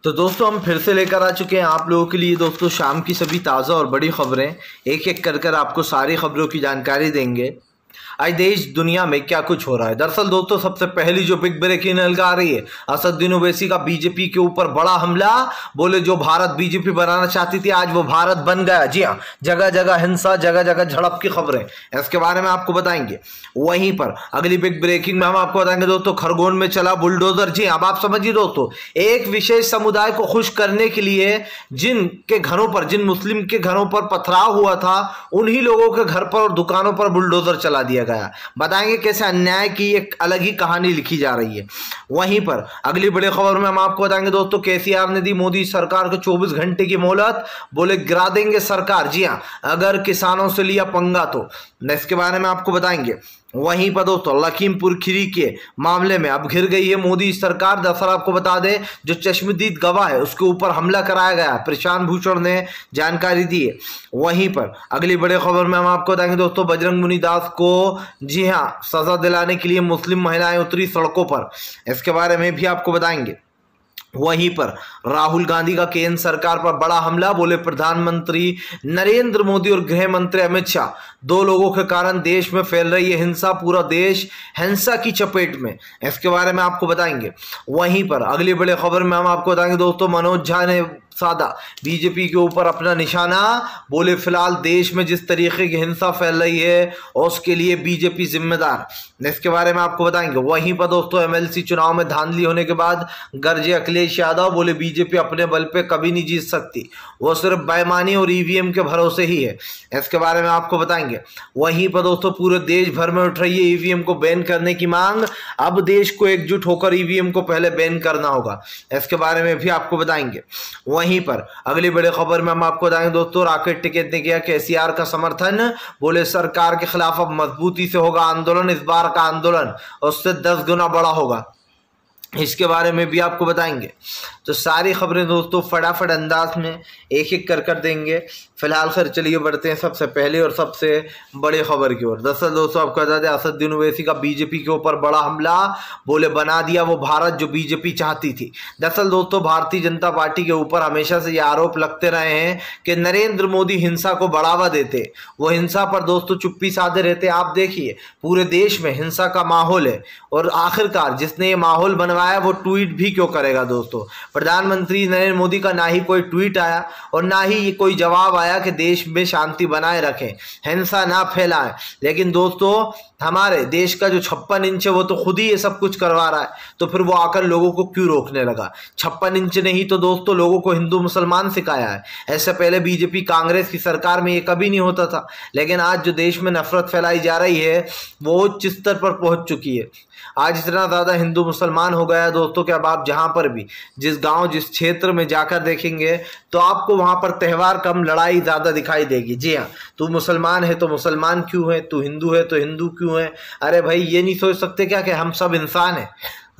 तो दोस्तों हम फिर से लेकर आ चुके हैं आप लोगों के लिए दोस्तों शाम की सभी ताज़ा और बड़ी खबरें। एक एक कर आपको सारी खबरों की जानकारी देंगे। आज देश दुनिया में क्या कुछ हो रहा है। दरअसल दोस्तों सबसे पहली जो बिग ब्रेकिंग न्यूज़ आ रही है, असदुद्दीन ओवैसी का बीजेपी के ऊपर बड़ा हमला। बोले जो भारत बीजेपी बनाना चाहती थी आज वो भारत बन गया। जी हाँ, जगह जगह हिंसा, जगह जगह झड़प की खबरें, इसके बारे में आपको बताएंगे। वहीं पर अगली बिग ब्रेकिंग में हम आपको बताएंगे दोस्तों खरगोन में चला बुलडोजर। जी अब आप समझिए दोस्तों, एक विशेष समुदाय को खुश करने के लिए जिनके घरों पर, जिन मुस्लिम के घरों पर पथराव हुआ था, उन्हीं लोगों के घर पर और दुकानों पर बुलडोजर चला दिया गया। बताएंगे कैसे अन्याय की एक अलग ही कहानी लिखी जा रही है। वहीं पर अगली बड़ी खबर में हम आपको बताएंगे दोस्तों केसीआर ने दी मोदी सरकार को 24 घंटे की मोहलत। बोले गिरा देंगे सरकार। जी हां, अगर किसानों से लिया पंगा तो इसके बारे में आपको बताएंगे। वहीं पर दोस्तों लखीमपुर खीरी के मामले में अब घिर गई है मोदी सरकार। दरअसल आपको बता दें जो चश्मदीद गवाह है उसके ऊपर हमला कराया गया, प्रशांत भूषण ने जानकारी दी है। वहीं पर अगली बड़ी खबर में हम आपको बताएंगे दोस्तों बजरंग मुनिदास को जी हां सजा दिलाने के लिए मुस्लिम महिलाएं उतरी सड़कों पर, इसके बारे में भी आपको बताएंगे। वहीं पर राहुल गांधी का केंद्र सरकार पर बड़ा हमला। बोले प्रधानमंत्री नरेंद्र मोदी और गृह मंत्री अमित शाह, दो लोगों के कारण देश में फैल रही है हिंसा, पूरा देश हिंसा की चपेट में, इसके बारे में आपको बताएंगे। वहीं पर अगली बड़ी खबर में हम आपको बताएंगे दोस्तों मनोज झा ने साधा बीजेपी के ऊपर अपना निशाना। बोले फिलहाल देश में जिस तरीके की हिंसा फैल रही है उसके लिए बीजेपी जिम्मेदार, इसके बारे में आपको बताएंगे। वहीं पर दोस्तों एमएलसी चुनाव में धांधली होने के बाद गरजे अखिलेश यादव। बोले बीजेपी अपने बल पे कभी नहीं जीत सकती, वो सिर्फ बेईमानी और ईवीएम के भरोसे ही है, इसके बारे में आपको बताएंगे। वहीं पर दोस्तों पूरे देश भर में उठ रही है ईवीएम को बैन करने की मांग। अब देश को एकजुट होकर ईवीएम को पहले बैन करना होगा, इसके बारे में भी आपको बताएंगे। वहीं पर अगली बड़ी खबर में हम आपको बताएंगे दोस्तों राकेश टिकैत ने किया केसीआर का समर्थन। बोले सरकार के खिलाफ अब मजबूती से होगा आंदोलन, इस बार का आंदोलन उससे 10 गुना बड़ा होगा, इसके बारे में भी आपको बताएंगे। तो सारी खबरें दोस्तों फटाफट अंदाज में एक एक कर देंगे। फिलहाल सर चलिए बढ़ते हैं सबसे पहले और सबसे बड़ी खबर की ओर। दरअसल दोस्तों आपको बता दें असदुद्दीन ओवैसी का बीजेपी के ऊपर बड़ा हमला। बोले बना दिया वो भारत जो बीजेपी चाहती थी। दरअसल दोस्तों भारतीय जनता पार्टी के ऊपर हमेशा से ये आरोप लगते रहे हैं कि नरेंद्र मोदी हिंसा को बढ़ावा देते, वो हिंसा पर दोस्तों चुप्पी साधे रहते। आप देखिए पूरे देश में हिंसा का माहौल है और आखिरकार जिसने ये माहौल बनवाया वो ट्वीट भी क्यों करेगा दोस्तों। प्रधानमंत्री नरेंद्र मोदी का ना ही कोई ट्वीट आया और ना ही कोई जवाब आया कि देश में शांति बनाए रखें, हिंसा ना फैलाएं। लेकिन दोस्तों हमारे देश का जो 56 इंच है वो तो खुद ही ये सब कुछ करवा रहा है, तो फिर वो आकर लोगों को क्यों रोकने लगा। 56 इंच ने ही तो दोस्तों लोगों को हिंदू मुसलमान सिखाया है। ऐसे पहले बीजेपी कांग्रेस की सरकार में ये कभी नहीं होता था, लेकिन आज जो देश में नफरत फैलाई जा रही है वो उच्च स्तर पर पहुंच चुकी है। आज इतना ज़्यादा हिंदू मुसलमान हो गया है दोस्तों कि अब आप जहाँ पर भी जिस गांव जिस क्षेत्र में जाकर देखेंगे तो आपको वहाँ पर त्यौहार कम, लड़ाई ज़्यादा दिखाई देगी। जी हाँ, तू मुसलमान है तो मुसलमान क्यों है, तू हिंदू है तो हिंदू क्यों है। अरे भाई ये नहीं सोच सकते क्या कि हम सब इंसान हैं।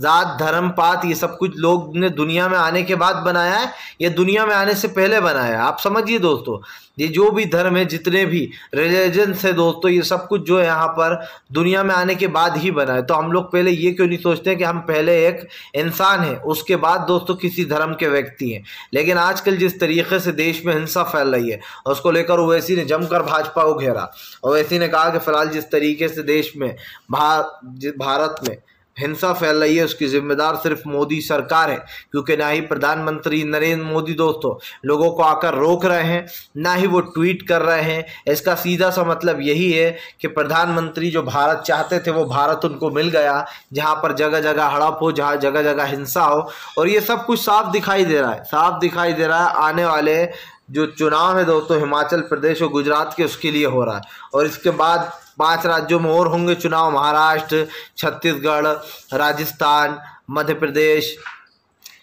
जात धर्म पात ये सब कुछ लोग ने दुनिया में आने के बाद बनाया है, ये दुनिया में आने से पहले बनाया है। आप समझिए दोस्तों ये जो भी धर्म है, जितने भी रिलीजन है दोस्तों, ये सब कुछ जो है यहाँ पर दुनिया में आने के बाद ही बना है। तो हम लोग पहले ये क्यों नहीं सोचते कि हम पहले एक इंसान हैं उसके बाद दोस्तों किसी धर्म के व्यक्ति हैं। लेकिन आजकल जिस तरीके से देश में हिंसा फैल रही है उसको लेकर ओवैसी ने जमकर भाजपा को घेरा। ओवैसी ने कहा कि फिलहाल जिस तरीके से देश में भारत में हिंसा फैल रही है उसकी जिम्मेदार सिर्फ मोदी सरकार है, क्योंकि ना ही प्रधानमंत्री नरेंद्र मोदी दोस्तों लोगों को आकर रोक रहे हैं, ना ही वो ट्वीट कर रहे हैं। इसका सीधा सा मतलब यही है कि प्रधानमंत्री जो भारत चाहते थे वो भारत उनको मिल गया, जहां पर जगह जगह हड़प हो, जहां जगह जगह हिंसा हो। और ये सब कुछ साफ दिखाई दे रहा है, साफ दिखाई दे रहा है। आने वाले जो चुनाव है दोस्तों हिमाचल प्रदेश और गुजरात के, उसके लिए हो रहा है। और इसके बाद 5 राज्यों में और होंगे चुनाव, महाराष्ट्र, छत्तीसगढ़, राजस्थान, मध्य प्रदेश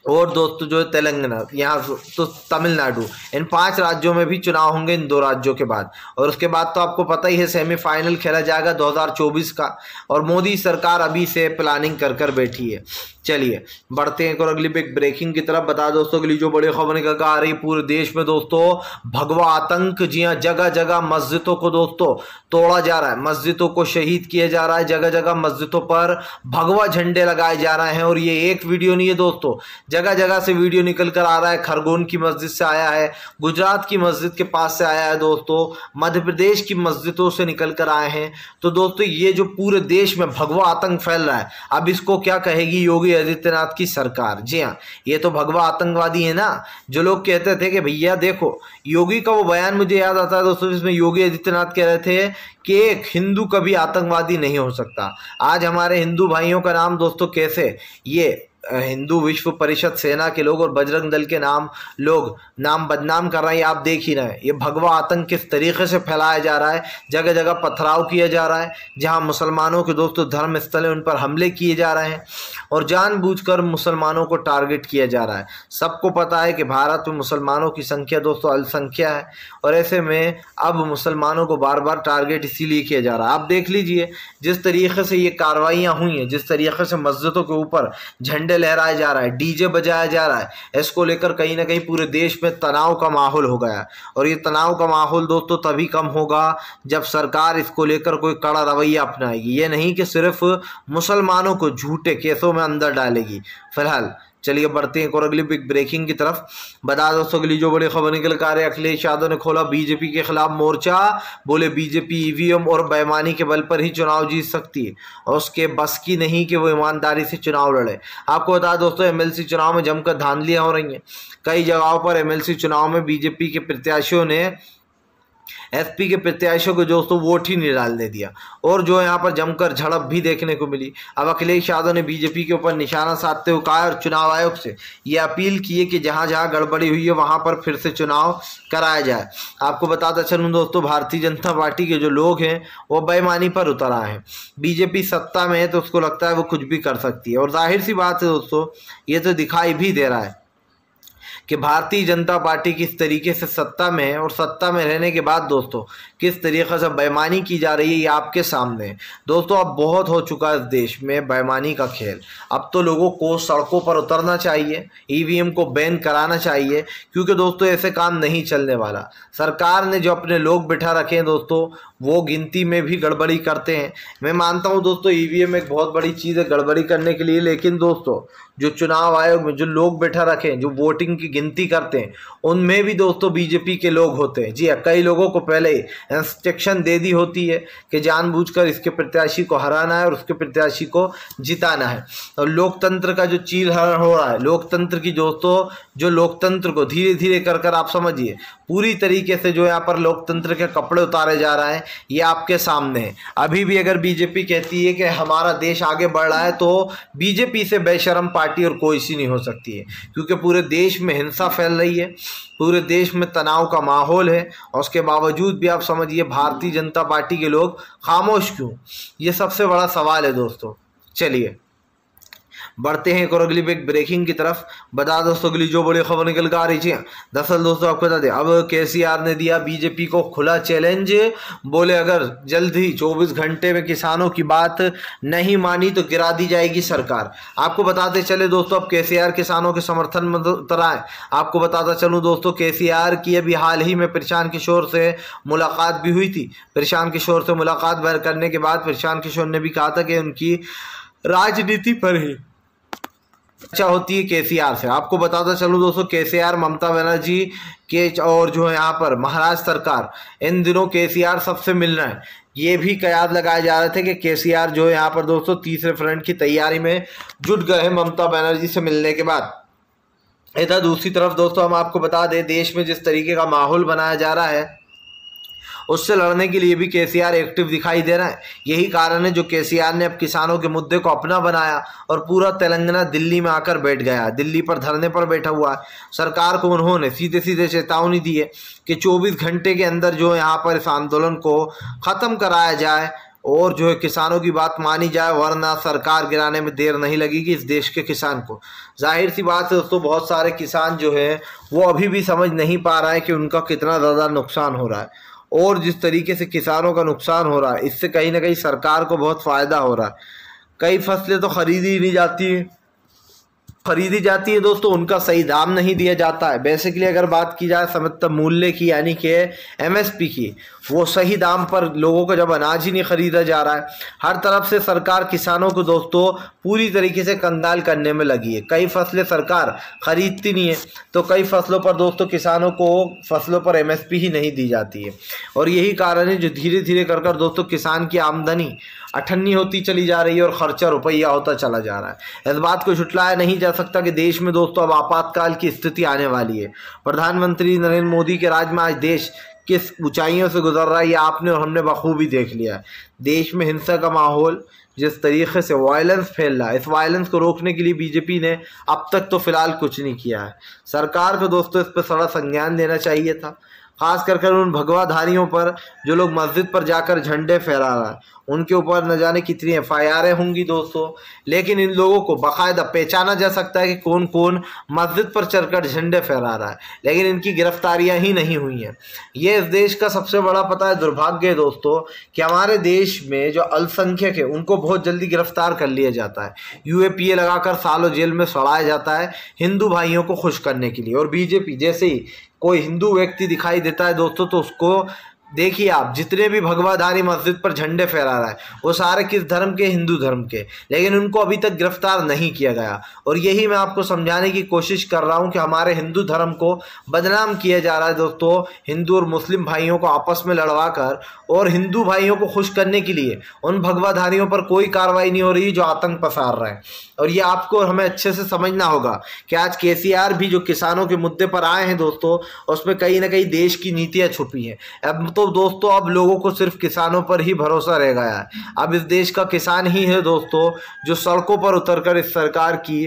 और दोस्तों जो तेलंगाना, यहाँ तो तमिलनाडु, इन 5 राज्यों में भी चुनाव होंगे इन 2 राज्यों के बाद। और उसके बाद तो आपको पता ही है सेमीफाइनल खेला जाएगा 2024 का, और मोदी सरकार अभी से प्लानिंग कर बैठी है। चलिए बढ़ते हैं और अगली एक ब्रेकिंग की तरफ। बता दोस्तों के लिए जो बड़ी खबर निकल कर आ रही है पूरे देश में दोस्तों, भगवा आतंक। जी हाँ, जगह जगह मस्जिदों को दोस्तों तोड़ा जा रहा है, मस्जिदों को शहीद किया जा रहा है, जगह जगह मस्जिदों पर भगवा झंडे लगाए जा रहे हैं। और ये एक वीडियो नहीं है दोस्तों, जगह जगह से वीडियो निकल कर आ रहा है। खरगोन की मस्जिद से आया है, गुजरात की मस्जिद के पास से आया है दोस्तों, मध्य प्रदेश की मस्जिदों से निकल कर आए हैं। तो दोस्तों ये जो पूरे देश में भगवा आतंक फैल रहा है, अब इसको क्या कहेगी योगी आदित्यनाथ की सरकार। जी हाँ, ये तो भगवा आतंकवादी है ना। जो लोग कहते थे कि भैया देखो, योगी का वो बयान मुझे याद आता है दोस्तों, जिसमें योगी आदित्यनाथ कह रहे थे कि एक हिंदू कभी आतंकवादी नहीं हो सकता। आज हमारे हिंदू भाइयों का नाम दोस्तों कैसे ये हिंदू विश्व परिषद सेना के लोग और बजरंग दल के लोग नाम बदनाम कर रहे हैं, आप देख ही रहे हैं। ये भगवा आतंक किस तरीके से फैलाया जा रहा है, जगह जगह पथराव किया जा रहा है, जहां मुसलमानों के दोस्तों धर्म स्थल है उन पर हमले किए जा रहे हैं और जानबूझकर मुसलमानों को टारगेट किया जा रहा है। सबको पता है कि भारत में मुसलमानों की संख्या दोस्तों अल्पसंख्या है और ऐसे में अब मुसलमानों को बार बार टारगेट इसीलिए किया जा रहा है। आप देख लीजिए जिस तरीके से ये कार्रवाइयाँ हुई हैं, जिस तरीके से मस्जिदों के ऊपर झंडे लहराया जा रहा है, डीजे बजाया जा रहा है, इसको लेकर कहीं ना कहीं पूरे देश में तनाव का माहौल हो गया है। और ये तनाव का माहौल दोस्तों तभी कम होगा जब सरकार इसको लेकर कोई कड़ा रवैया अपनाएगी। ये नहीं कि सिर्फ मुसलमानों को झूठे केसों में अंदर डालेगी। फिलहाल चलिए बढ़ते हैं और अगली बिग ब्रेकिंग की तरफ। बता दोस्तों अगली जो बड़ी खबर निकल कर आ रही है, अखिलेश यादव ने खोला बीजेपी के खिलाफ मोर्चा। बोले बीजेपी ईवीएम और बेईमानी के बल पर ही चुनाव जीत सकती है और उसके बस की नहीं कि वो ईमानदारी से चुनाव लड़े। आपको बता दोस्तों एमएलसी चुनाव में जमकर धांधलियां हो रही हैं। कई जगहों पर एमएलसी चुनाव में बीजेपी के प्रत्याशियों ने एसपी के प्रत्याशियों को दोस्तों वोट ही नहीं डालने दिया और जो यहाँ पर जमकर झड़प भी देखने को मिली। अब अखिलेश यादव ने बीजेपी के ऊपर निशाना साधते हुए कहा और चुनाव आयोग से ये अपील की है कि जहाँ जहाँ गड़बड़ी हुई है वहाँ पर फिर से चुनाव कराया जाए। आपको बताता चलूँ दोस्तों, भारतीय जनता पार्टी के जो लोग हैं वो बेईमानी पर उतर आए हैं। बीजेपी सत्ता में है तो उसको लगता है वो कुछ भी कर सकती है और जाहिर सी बात है दोस्तों, ये तो दिखाई भी दे रहा है कि भारतीय जनता पार्टी किस तरीके से सत्ता में है और सत्ता में रहने के बाद दोस्तों किस तरीके से बेईमानी की जा रही है, ये आपके सामने है। दोस्तों अब बहुत हो चुका है इस देश में बेईमानी का खेल। अब तो लोगों को सड़कों पर उतरना चाहिए, ईवीएम को बैन कराना चाहिए, क्योंकि दोस्तों ऐसे काम नहीं चलने वाला। सरकार ने जो अपने लोग बिठा रखे हैं दोस्तों वो गिनती में भी गड़बड़ी करते हैं। मैं मानता हूं दोस्तों ईवीएम एक बहुत बड़ी चीज़ है गड़बड़ी करने के लिए, लेकिन दोस्तों जो चुनाव आयोग में जो लोग बैठा रखे हैं, जो वोटिंग की गिनती करते हैं, उनमें भी दोस्तों बीजेपी के लोग होते हैं। जी हाँ, कई लोगों को पहले इंस्ट्रक्शन दे दी होती है कि जानबूझकर इसके प्रत्याशी को हराना है और उसके प्रत्याशी को जिताना है। और लोकतंत्र का जो चीरहरण हो रहा है, लोकतंत्र की दोस्तों जो लोकतंत्र को धीरे धीरे कर आप समझिए पूरी तरीके से जो यहाँ पर लोकतंत्र के कपड़े उतारे जा रहा है, ये आपके सामने है। अभी भी अगर बीजेपी कहती है कि हमारा देश आगे बढ़ रहा है तो बीजेपी से बेशरम पार्टी और कोई सी नहीं हो सकती है, क्योंकि पूरे देश में हिंसा फैल रही है, पूरे देश में तनाव का माहौल है और उसके बावजूद भी आप समझिए भारतीय जनता पार्टी के लोग खामोश क्यों, ये सबसे बड़ा सवाल है दोस्तों। चलिए बढ़ते हैं और अगली एक ब्रेकिंग की तरफ। बता दोस्तों अगली जो बड़ी खबर निकल कर आ रही है, दरअसल दोस्तों आपको बता दें अब केसीआर ने दिया बीजेपी को खुला चैलेंज। बोले अगर जल्द ही 24 घंटे में किसानों की बात नहीं मानी तो गिरा दी जाएगी सरकार। आपको बताते चले दोस्तों अब केसीआर किसानों के समर्थन में उतर आए। आपको बताता चलूँ दोस्तों केसीआर की अभी हाल ही में प्रशांत किशोर से मुलाकात भी हुई थी। प्रशांत किशोर से मुलाकात करने के बाद प्रशांत किशोर ने भी कहा था कि उनकी राजनीति पर ही अच्छा होती है केसीआर से। आपको बताता चलूँ दोस्तों केसीआर ममता बनर्जी के और जो है यहाँ पर महाराष्ट्र सरकार इन दिनों केसीआर सबसे मिल रहे हैं। ये भी कयास लगाए जा रहे थे कि केसीआर जो है यहाँ पर दोस्तों तीसरे फ्रंट की तैयारी में जुट गए हैं ममता बनर्जी से मिलने के बाद। इधर दूसरी तरफ दोस्तों हम आपको बता दें देश में जिस तरीके का माहौल बनाया जा रहा है उससे लड़ने के लिए भी केसीआर एक्टिव दिखाई दे रहा है। यही कारण है जो केसीआर ने अब किसानों के मुद्दे को अपना बनाया और पूरा तेलंगाना दिल्ली में आकर बैठ गया, दिल्ली पर धरने पर बैठा हुआ है। सरकार को उन्होंने सीधे सीधे चेतावनी दी है कि 24 घंटे के अंदर जो यहाँ पर इस आंदोलन को ख़त्म कराया जाए और जो है किसानों की बात मानी जाए, वरना सरकार गिराने में देर नहीं लगेगी इस देश के किसान को। जाहिर सी बात है दोस्तों बहुत सारे किसान जो है वो अभी भी समझ नहीं पा रहा है कि उनका कितना ज़्यादा नुकसान हो रहा है और जिस तरीके से किसानों का नुकसान हो रहा है इससे कहीं ना कहीं सरकार को बहुत फ़ायदा हो रहा है। कई फसलें तो खरीदी ही नहीं जाती हैं खरीदी जाती है दोस्तों उनका सही दाम नहीं दिया जाता है। बेसिकली अगर बात की जाए समर्थन मूल्य की यानी कि एमएसपी की, वो सही दाम पर लोगों को जब अनाज ही नहीं खरीदा जा रहा है। हर तरफ से सरकार किसानों को दोस्तों पूरी तरीके से कंगाल करने में लगी है। कई फसलें सरकार खरीदती नहीं है तो कई फसलों पर दोस्तों किसानों को फसलों पर एमएसपी ही नहीं दी जाती है। और यही कारण है जो धीरे धीरे कर कर दोस्तों किसान की आमदनी अठन्नी होती चली जा रही है और खर्चा रुपया होता चला जा रहा है। इस बात को झुटलाया नहीं जा सकता कि देश में दोस्तों अब आपातकाल की स्थिति आने वाली है। प्रधानमंत्री नरेंद्र मोदी के राज में आज देश किस ऊंचाइयों से गुजर रहा है ये आपने और हमने बखूबी देख लिया है। देश में हिंसा का माहौल, जिस तरीके से वायलेंस फैल रहा है, इस वायलेंस को रोकने के लिए बीजेपी ने अब तक तो फिलहाल कुछ नहीं किया है। सरकार को दोस्तों इस पर थोड़ा संज्ञान लेना चाहिए था, खास कर उन भगवाधारियों पर जो लोग मस्जिद पर जाकर झंडे फहरा रहा है। उनके ऊपर न जाने कितनी एफआईआरें होंगी दोस्तों, लेकिन इन लोगों को बाकायदा पहचाना जा सकता है कि कौन कौन मस्जिद पर चढ़कर झंडे फहरा रहा है, लेकिन इनकी गिरफ्तारियां ही नहीं हुई हैं। ये इस देश का सबसे बड़ा पता है दुर्भाग्य है दोस्तों कि हमारे देश में जो अल्पसंख्यक है उनको बहुत जल्दी गिरफ्तार कर लिया जाता है, यूएपीए लगाकर सालों जेल में सड़ाया जाता है हिंदू भाइयों को खुश करने के लिए। और बीजेपी जैसे ही कोई हिंदू व्यक्ति दिखाई देता है दोस्तों तो उसको देखिए आप, जितने भी भगवाधारी मस्जिद पर झंडे फहरा रहा है वो सारे किस धर्म के, हिंदू धर्म के, लेकिन उनको अभी तक गिरफ्तार नहीं किया गया। और यही मैं आपको समझाने की कोशिश कर रहा हूं कि हमारे हिंदू धर्म को बदनाम किया जा रहा है दोस्तों, हिंदू और मुस्लिम भाइयों को आपस में लड़वा कर, और हिंदू भाइयों को खुश करने के लिए उन भगवाधारियों पर कोई कार्रवाई नहीं हो रही जो आतंक पसार रहे हैं। और ये आपको हमें अच्छे से समझना होगा कि आज केसीआर भी जो किसानों के मुद्दे पर आए हैं दोस्तों, उसमें कहीं ना कहीं देश की नीतियां छुपी हैं। अब तो दोस्तों अब लोगों को सिर्फ किसानों पर ही भरोसा रह गया है। अब इस देश का किसान ही है दोस्तों जो सड़कों पर उतरकर इस सरकार की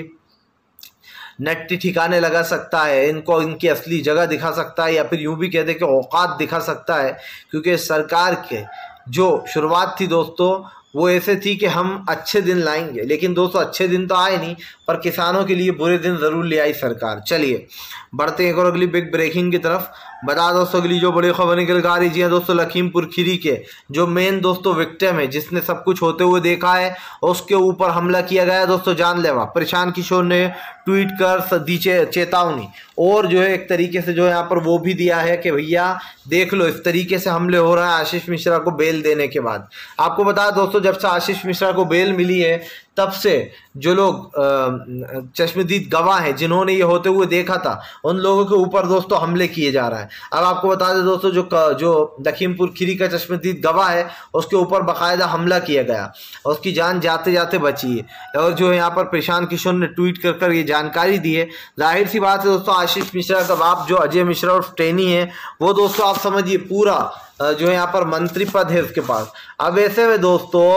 नट्टी ठिकाने लगा सकता है, इनको इनकी असली जगह दिखा सकता है, या फिर यूं भी कह दे कि औकात दिखा सकता है। क्योंकि इस सरकार के जो शुरुआत थी दोस्तों वो ऐसे थी कि हम अच्छे दिन लाएंगे, लेकिन दोस्तों अच्छे दिन तो आए नहीं, पर किसानों के लिए बुरे दिन ज़रूर ले आई सरकार। चलिए बढ़ते हैं एक और अगली बिग ब्रेकिंग की तरफ। बता दोस्तों अगली जो बड़ी खबर निकल कर आ रही है दोस्तों, लखीमपुर खीरी के जो मेन दोस्तों विक्टिम है, जिसने सब कुछ होते हुए देखा है, उसके ऊपर हमला किया गया दोस्तों जानलेवा। प्रशांत किशोर ने ट्वीट कर दी चेतावनी, और जो है एक तरीके से जो यहाँ पर वो भी दिया है कि भैया देख लो इस तरीके से हमले हो रहा है आशीष मिश्रा को बेल देने के बाद। आपको बता दोस्तों जब से आशीष मिश्रा को बेल मिली है तब से जो लोग चश्मदीद गवाह हैं जिन्होंने ये होते हुए देखा था, उन लोगों के ऊपर दोस्तों हमले किए जा रहा है। अब आपको बता दें दोस्तों जो लखीमपुर खीरी का चश्मदीद गवाह है उसके ऊपर बाकायदा हमला किया गया, उसकी जान जाते जाते बची है। और जो है यहाँ पर प्रशांत किशोर ने ट्वीट कर ये जानकारी दी है। जाहिर सी बात है दोस्तों आशीष मिश्रा का बाप जो अजय मिश्रा और टेनी है वो दोस्तों आप समझिए पूरा जो है यहाँ पर मंत्री पद है उसके पास। अब ऐसे में दोस्तों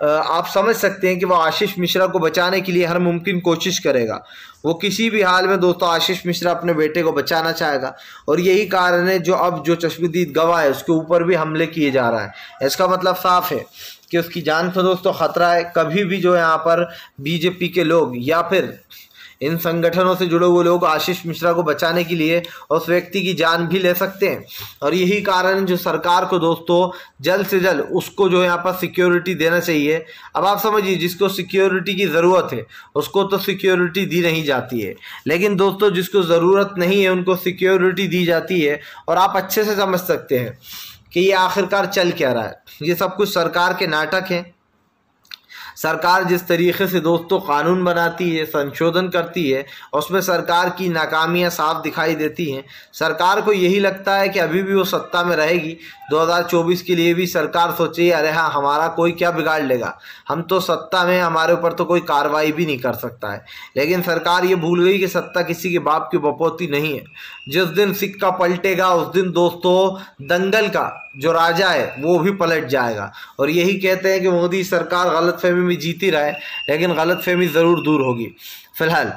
आप समझ सकते हैं कि वो आशीष मिश्रा को बचाने के लिए हर मुमकिन कोशिश करेगा। वो किसी भी हाल में दोस्तों आशीष मिश्रा अपने बेटे को बचाना चाहेगा, और यही कारण है जो अब जो चश्मदीद गवाह है उसके ऊपर भी हमले किए जा रहा है। इसका मतलब साफ है कि उसकी जान को दोस्तों खतरा है। कभी भी जो यहाँ पर बीजेपी के लोग या फिर इन संगठनों से जुड़े हुए लोग आशीष मिश्रा को बचाने के लिए उस व्यक्ति की जान भी ले सकते हैं। और यही कारण जो सरकार को दोस्तों जल्द से जल्द उसको जो यहाँ पर सिक्योरिटी देना चाहिए। अब आप समझिए जिसको सिक्योरिटी की ज़रूरत है उसको तो सिक्योरिटी दी नहीं जाती है, लेकिन दोस्तों जिसको ज़रूरत नहीं है उनको सिक्योरिटी दी जाती है। और आप अच्छे से समझ सकते हैं कि ये आखिरकार चल क्या रहा है। ये सब कुछ सरकार के नाटक हैं। सरकार जिस तरीके से दोस्तों कानून बनाती है, संशोधन करती है, उसमें सरकार की नाकामियां साफ दिखाई देती हैं। सरकार को यही लगता है कि अभी भी वो सत्ता में रहेगी। 2024 के लिए भी सरकार सोचे अरे हाँ हमारा कोई क्या बिगाड़ लेगा, हम तो सत्ता में, हमारे ऊपर तो कोई कार्रवाई भी नहीं कर सकता है। लेकिन सरकार ये भूल गई कि सत्ता किसी के बाप की बपौती नहीं है। जिस दिन सिक्का पलटेगा उस दिन दोस्तों दंगल का जो राजा है वो भी पलट जाएगा। और यही कहते हैं कि मोदी सरकार गलतफहमी में जीती रहे, लेकिन गलतफहमी ज़रूर दूर होगी। फिलहाल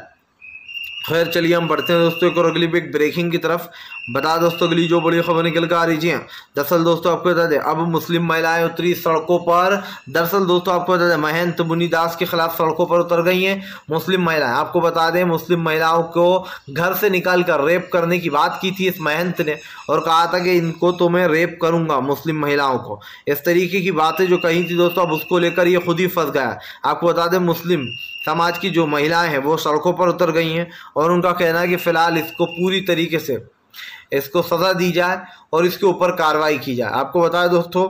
खैर चलिए हम बढ़ते हैं दोस्तों एक और अगली बिग ब्रेकिंग की तरफ। बता दोस्तों अगली जो बड़ी खबर निकल कर आ रही है, दरअसल दोस्तों आपको बता दें अब मुस्लिम महिलाएं उतरी सड़कों पर। दरअसल दोस्तों आपको बता दें महंत मुनीदास के खिलाफ सड़कों पर उतर गई हैं मुस्लिम महिलाएं। आपको बता दें मुस्लिम महिलाओं को घर से निकाल कर रेप करने की बात की थी इस महंत ने, और कहा था कि इनको तो मैं रेप करूंगा मुस्लिम महिलाओं को। इस तरीके की बातें जो कही थी दोस्तों अब उसको लेकर ये खुद ही फंस गया। आपको बता दें मुस्लिम समाज की जो महिलाएं हैं वो सड़कों पर उतर गई हैं और उनका कहना है कि फ़िलहाल इसको पूरी तरीके से इसको सज़ा दी जाए और इसके ऊपर कार्रवाई की जाए। आपको बताएं दोस्तों,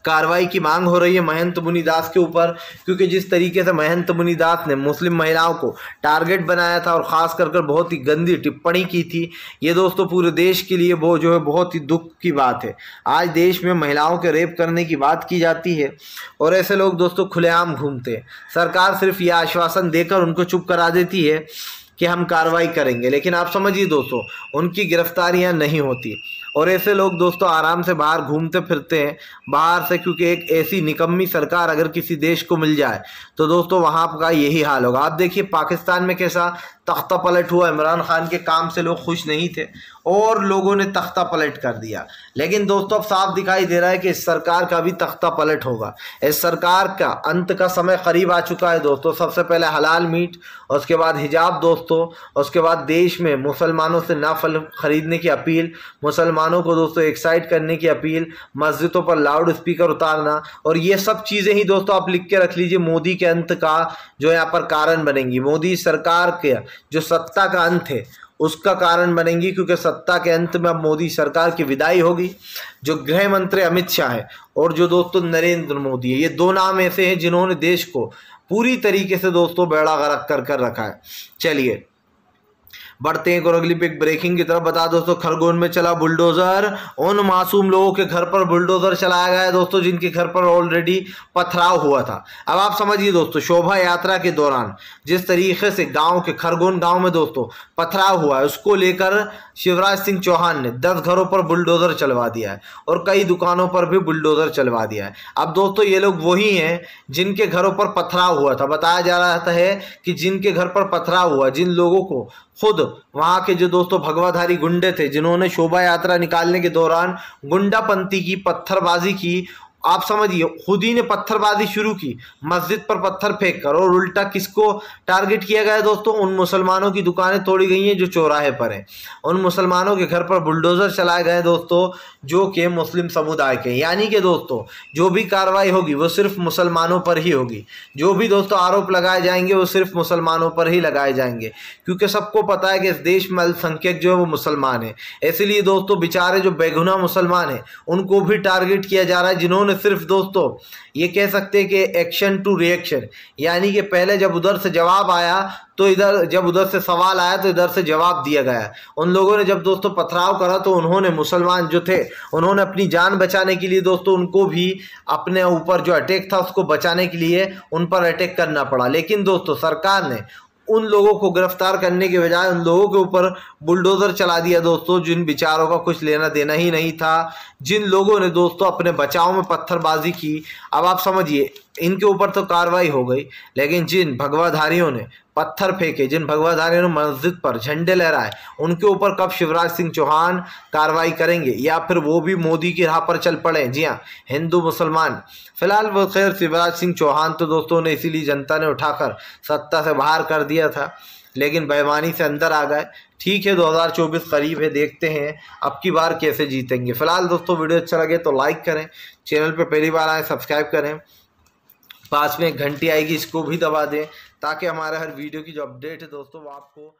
कार्रवाई की मांग हो रही है महंत मुनिदास के ऊपर, क्योंकि जिस तरीके से महंत मुनिदास ने मुस्लिम महिलाओं को टारगेट बनाया था और ख़ास कर बहुत ही गंदी टिप्पणी की थी, ये दोस्तों पूरे देश के लिए वो जो है बहुत ही दुख की बात है। आज देश में महिलाओं के रेप करने की बात की जाती है और ऐसे लोग दोस्तों खुलेआम घूमते हैं। सरकार सिर्फ ये आश्वासन देकर उनको चुप करा देती है कि हम कार्रवाई करेंगे, लेकिन आप समझिए दोस्तों उनकी गिरफ्तारियां नहीं होती और ऐसे लोग दोस्तों आराम से बाहर घूमते फिरते हैं बाहर से, क्योंकि एक ऐसी निकम्मी सरकार अगर किसी देश को मिल जाए तो दोस्तों वहाँ का यही हाल होगा। आप देखिए पाकिस्तान में कैसा तख्ता पलट हुआ। इमरान खान के काम से लोग खुश नहीं थे और लोगों ने तख्ता पलट कर दिया, लेकिन दोस्तों अब साफ दिखाई दे रहा है कि इस सरकार का भी तख्ता पलट होगा। इस सरकार का अंत का समय करीब आ चुका है दोस्तों। सबसे पहले हलाल मीट, उसके बाद हिजाब दोस्तों, उसके बाद देश में मुसलमानों से ना फल खरीदने की अपील, मुसलमानों को दोस्तों एक्साइट करने की अपील, मस्जिदों पर लाउड स्पीकर उतारना, और ये सब चीज़ें ही दोस्तों आप लिख के रख लीजिए मोदी के अंत का जो यहाँ पर कारण बनेंगी। मोदी सरकार के जो सत्ता का अंत है उसका कारण बनेंगी, क्योंकि सत्ता के अंत में अब मोदी सरकार की विदाई होगी। जो गृह मंत्री अमित शाह है और जो दोस्तों नरेंद्र मोदी है, ये दो नाम ऐसे हैं जिन्होंने देश को पूरी तरीके से दोस्तों बेड़ा गर्क कर रखा है। चलिए बढ़ते हैं और अगली बिग ब्रेकिंग की तरफ। बता दोस्तों खरगोन में चला बुलडोजर, उन मासूम लोगों के घर पर बुलडोजर चलाया गया दोस्तों जिनके घर पर ऑलरेडी पथराव हुआ था। अब आप समझिए दोस्तों शोभा यात्रा के दौरान जिस तरीके से गांव के खरगोन गांव में दोस्तों पथराव हुआ है, उसको लेकर शिवराज सिंह चौहान ने 10 घरों पर बुलडोजर चलवा दिया है और कई दुकानों पर भी बुलडोजर चलवा दिया है। अब दोस्तों ये लोग वही हैं जिनके घरों पर पथराव हुआ था। बताया जा रहा है कि जिनके घर पर पथराव हुआ, जिन लोगों को खुद वहां के जो दोस्तों भगवाधारी गुंडे थे जिन्होंने शोभा यात्रा निकालने के दौरान गुंडापंथी की, पत्थरबाजी की, आप समझिए खुद ही ने पत्थरबाजी शुरू की, मस्जिद पर पत्थर फेंक कर, और उल्टा किसको टारगेट किया गया दोस्तों? उन मुसलमानों की दुकानें तोड़ी गई हैं जो चौराहे पर हैं। उन मुसलमानों के घर पर बुलडोजर चलाए गए दोस्तों जो कि मुस्लिम समुदाय के। यानी कि दोस्तों जो भी कार्रवाई होगी वो सिर्फ मुसलमानों पर ही होगी, जो भी दोस्तों आरोप लगाए जाएंगे वो सिर्फ मुसलमानों पर ही लगाए जाएंगे, क्योंकि सबको पता है कि इस देश में अल्पसंख्यक जो है वो मुसलमान है। इसलिए दोस्तों बेचारे जो बेगुनाह मुसलमान हैं उनको भी टारगेट किया जा रहा है, जिन्होंने सिर्फ दोस्तों ये कह सकते हैं कि एक्शन टू रिएक्शन, यानी कि पहले जब उधर से जवाब आया तो इधर, जब उधर से सवाल आया तो इधर से जवाब दिया गया। उन लोगों ने जब दोस्तों पथराव करा तो उन्होंने, मुसलमान जो थे उन्होंने अपनी जान बचाने के लिए दोस्तों उनको भी अपने ऊपर जो अटैक था उसको बचाने के लिए उन पर अटैक करना पड़ा। लेकिन दोस्तों सरकार ने उन लोगों को गिरफ्तार करने के बजाय उन लोगों के ऊपर बुलडोजर चला दिया दोस्तों जिन बेचारों का कुछ लेना देना ही नहीं था, जिन लोगों ने दोस्तों अपने बचाव में पत्थरबाजी की। अब आप समझिए इनके ऊपर तो कार्रवाई हो गई, लेकिन जिन भगवाधारियों ने पत्थर फेंके, जिन भगवाधारियों ने मस्जिद पर झंडे लहराए, उनके ऊपर कब शिवराज सिंह चौहान कार्रवाई करेंगे या फिर वो भी मोदी की राह पर चल पड़े? जी हाँ, हिंदू मुसलमान फिलहाल वो खैर शिवराज सिंह चौहान तो दोस्तों ने इसीलिए जनता ने उठाकर सत्ता से बाहर कर दिया था, लेकिन बेईमानी से अंदर आ गए। ठीक है 2024 करीब है, देखते हैं अब की बार कैसे जीतेंगे। फिलहाल दोस्तों वीडियो अच्छा लगे तो लाइक करें, चैनल पे पहली बार आए सब्सक्राइब करें, पास में एक घंटी आएगी इसको भी दबा दें ताकि हमारे हर वीडियो की जो अपडेट है दोस्तों वो आपको